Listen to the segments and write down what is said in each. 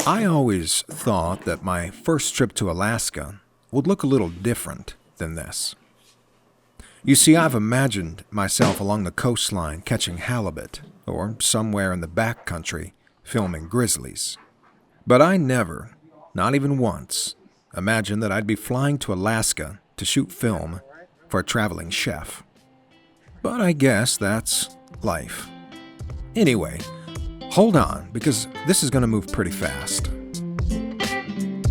I always thought that my first trip to Alaska would look a little different than this. You see, I've imagined myself along the coastline catching halibut, or somewhere in the backcountry filming grizzlies. But I never, not even once, imagined that I'd be flying to Alaska to shoot film for a traveling chef. But I guess that's life. Anyway, hold on, because this is going to move pretty fast.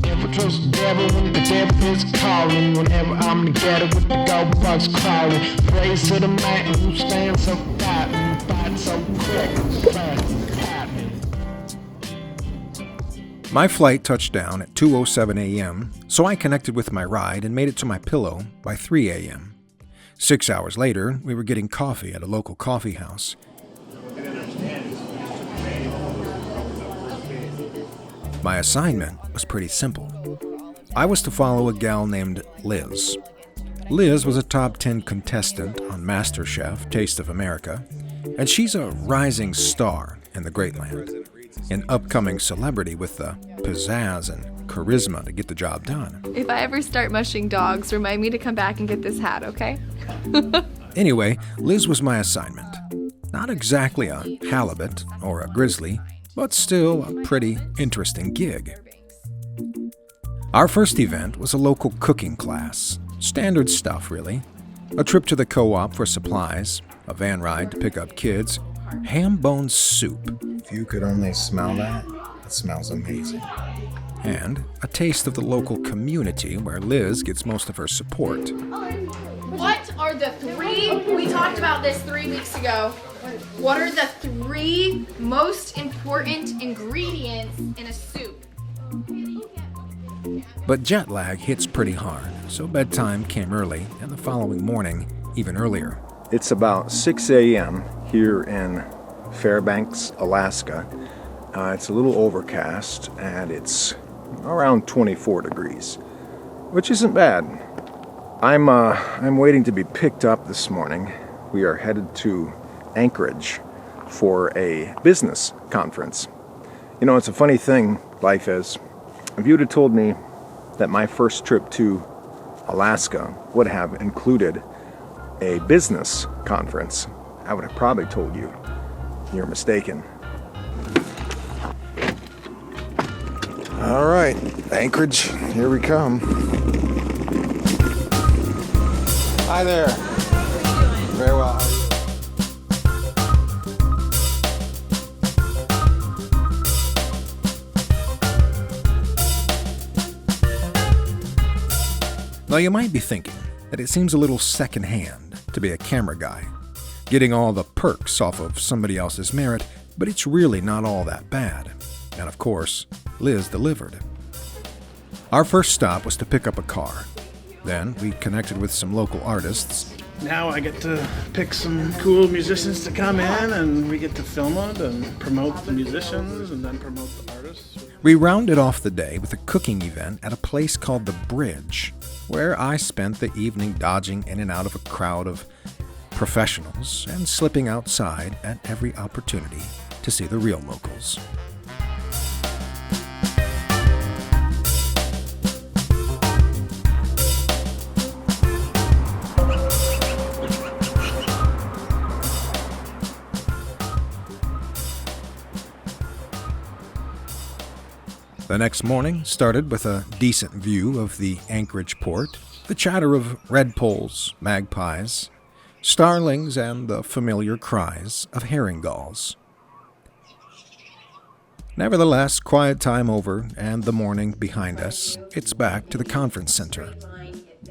Never trust the devil when the devil is calling. Whenever I'm together with the gold bugs crawling. Praise to the man who stands so quiet and fights so quick, fast and quiet. My flight touched down at 2:07 a.m., so I connected with my ride and made it to my pillow by 3 a.m. 6 hours later, we were getting coffee at a local coffee house. My assignment was pretty simple. I was to follow a gal named Liz. Liz was a top 10 contestant on MasterChef Taste of America, and she's a rising star in the Greatland, an upcoming celebrity with the pizzazz and charisma to get the job done. If I ever start mushing dogs, remind me to come back and get this hat, okay? Anyway, Liz was my assignment. Not exactly a halibut or a grizzly, but still a pretty interesting gig. Our first event was a local cooking class. Standard stuff, really. A trip to the co-op for supplies, a van ride to pick up kids, ham bone soup. If you could only smell that, it smells amazing. And a taste of the local community where Liz gets most of her support. What are the three, we talked about this 3 weeks ago, what are the three most important ingredients in a soup? But jet lag hits pretty hard, so bedtime came early, and the following morning, even earlier. It's about 6 a.m. here in Fairbanks, Alaska. It's a little overcast, and it's around 24 degrees, which isn't bad. I'm waiting to be picked up this morning. We are headed to Anchorage for a business conference. You know, it's a funny thing, life is. If you'd have told me that my first trip to Alaska would have included a business conference, I would have probably told you you're mistaken. All right, Anchorage, here we come. Hi there. Very well. How are you? Now, you might be thinking that it seems a little secondhand to be a camera guy, getting all the perks off of somebody else's merit, but it's really not all that bad. And of course, Liz delivered. Our first stop was to pick up a car. Then we connected with some local artists. Now I get to pick some cool musicians to come in, and we get to film it and promote the musicians and then promote the artists. We rounded off the day with a cooking event at a place called The Bridge, where I spent the evening dodging in and out of a crowd of professionals and slipping outside at every opportunity to see the real locals. The next morning started with a decent view of the Anchorage port, the chatter of redpolls, magpies, starlings, and the familiar cries of herring gulls. Nevertheless, quiet time over and the morning behind us, it's back to the conference center.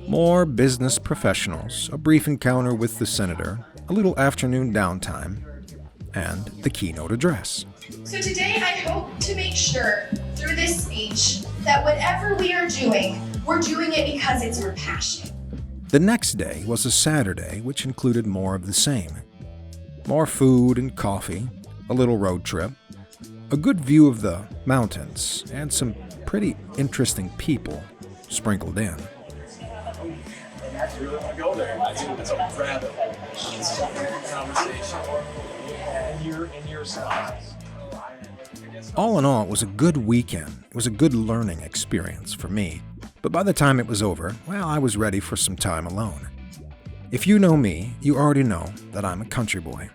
More business professionals, a brief encounter with the senator, a little afternoon downtime, and the keynote address. So today I hope to make sure through this speech that whatever we are doing, we're doing it because it's our passion. The next day was a Saturday, which included more of the same. More food and coffee, a little road trip, a good view of the mountains, and some pretty interesting people sprinkled in. You really want to go there. It's a rabbit hole. It's a weird conversation. And you're in your size. All in all, it was a good weekend. It was a good learning experience for me. But by the time it was over, well, I was ready for some time alone. If you know me, you already know that I'm a country boy.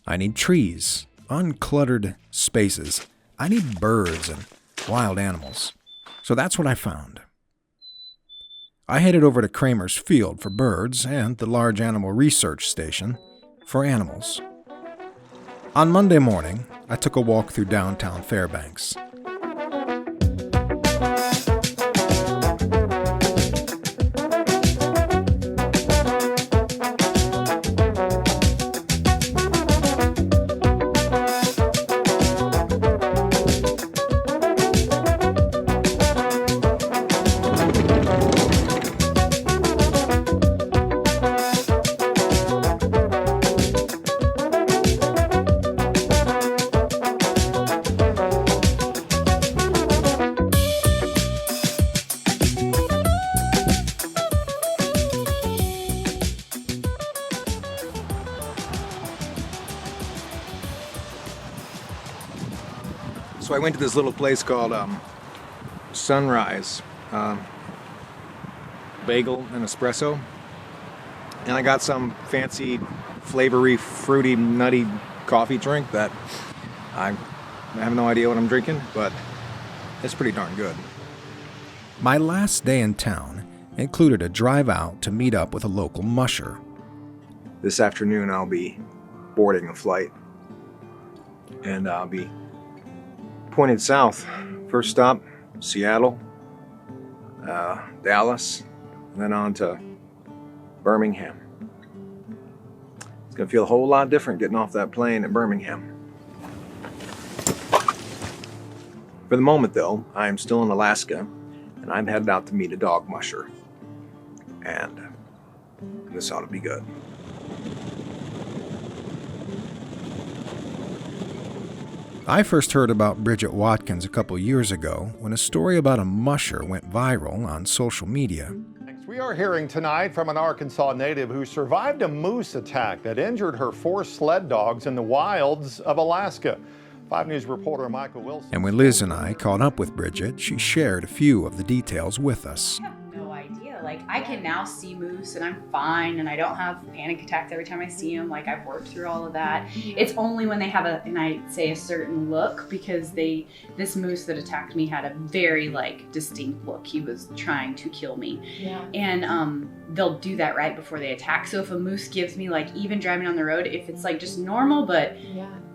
I need trees, uncluttered spaces. I need birds and wild animals. So that's what I found. I headed over to Kramer's Field for birds and the Large Animal Research Station for animals. On Monday morning, I took a walk through downtown Fairbanks. So I went to this little place called Sunrise Bagel and Espresso, and I got some fancy, flavory, fruity, nutty coffee drink that I have no idea what I'm drinking, but it's pretty darn good. My last day in town included a drive out to meet up with a local musher. This afternoon I'll be boarding a flight, and I'll be pointed south. First stop, Seattle, Dallas, and then on to Birmingham. It's gonna feel a whole lot different getting off that plane at Birmingham. For the moment though, I am still in Alaska, and I'm headed out to meet a dog musher. And this ought to be good. I first heard about Bridget Watkins a couple years ago when a story about a musher went viral on social media. We are hearing tonight from an Arkansas native who survived a moose attack that injured her 4 sled dogs in the wilds of Alaska. 5 News reporter Michael Wilson. And when Liz and I caught up with Bridget, she shared a few of the details with us. I have no idea. Like, I can now see moose and I'm fine, and I don't have panic attacks every time I see them. Like, I've worked through all of that. It's only when they have a certain look, because this moose that attacked me had a very distinct look. He was trying to kill me. Yeah. And they'll do that right before they attack. So if a moose gives me, even driving on the road, if it's just normal, but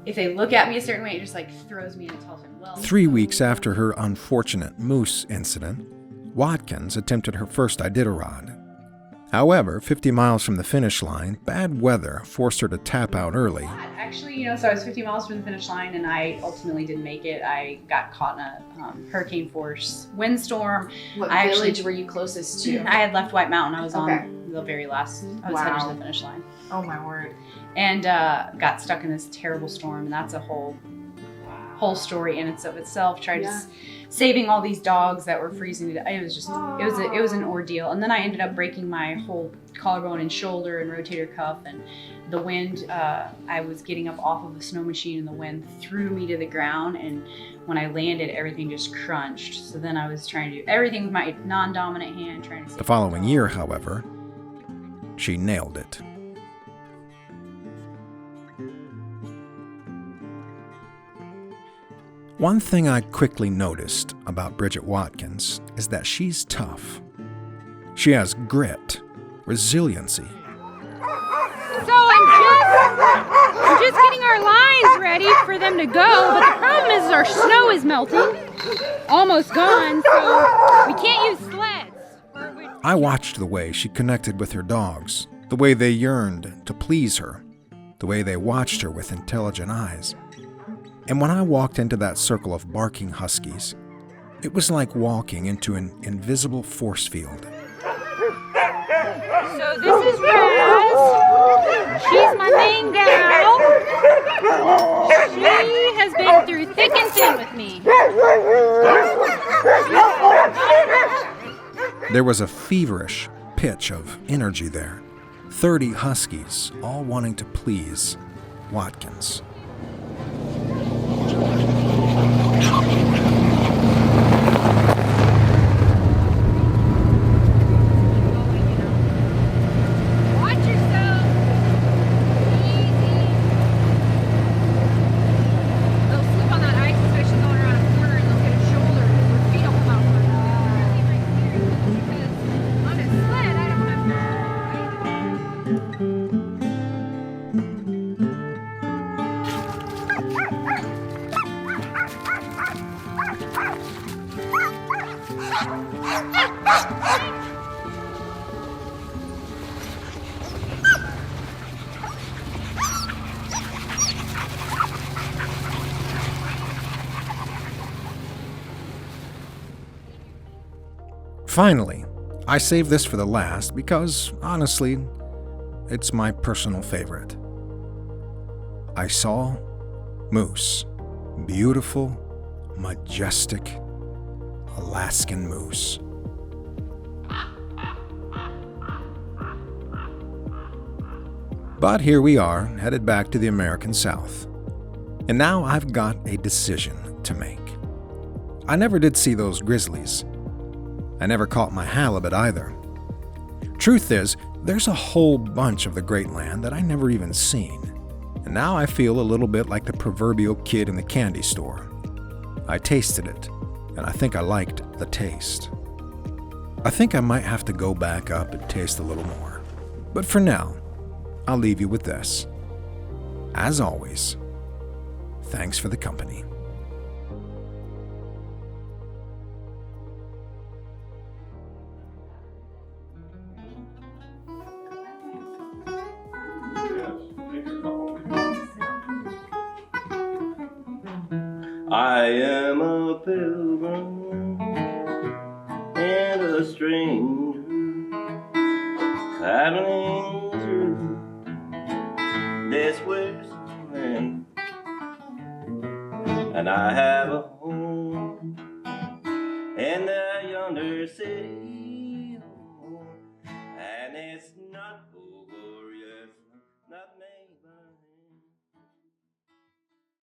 if they look at me a certain way, it just throws me and tells them, well. 3 weeks after her unfortunate moose incident, Watkins attempted her first Iditarod. However, 50 miles from the finish line, bad weather forced her to tap out early. Actually, so I was 50 miles from the finish line, and I ultimately didn't make it. I got caught in a hurricane force windstorm. What village were you closest to? I had left White Mountain. I was on the very last. I was headed to the finish line. Oh my word! And got stuck in this terrible storm, and that's a whole story in itself. Tried to saving all these dogs that were freezing to death. It was just it was an ordeal. And then I ended up breaking my whole collarbone and shoulder and rotator cuff, and the wind. I was getting up off of a snow machine, and the wind threw me to the ground. And when I landed, everything just crunched. So then I was trying to do everything with my non-dominant hand, trying to. The following year, however, she nailed it. One thing I quickly noticed about Bridget Watkins is that she's tough. She has grit, resiliency. So I'm just getting our lines ready for them to go, but the problem is our snow is melting, almost gone, so we can't use sleds. I watched the way she connected with her dogs, the way they yearned to please her, the way they watched her with intelligent eyes. And when I walked into that circle of barking huskies, it was like walking into an invisible force field. So this is Raz. She's my main gal. She has been through thick and thin with me. There was a feverish pitch of energy there. 30 huskies, all wanting to please Watkins. Finally, I saved this for the last because, honestly, it's my personal favorite. I saw moose. Beautiful, majestic Alaskan moose. But here we are, headed back to the American South. And now I've got a decision to make. I never did see those grizzlies. I never caught my halibut either. Truth is, there's a whole bunch of the Greatland that I never even seen. And now I feel a little bit like the proverbial kid in the candy store. I tasted it, and I think I liked the taste. I think I might have to go back up and taste a little more. But for now, I'll leave you with this. As always, thanks for the company. I am a pilgrim and a stranger, traveling through this wasteland, and I have a home in that yonder city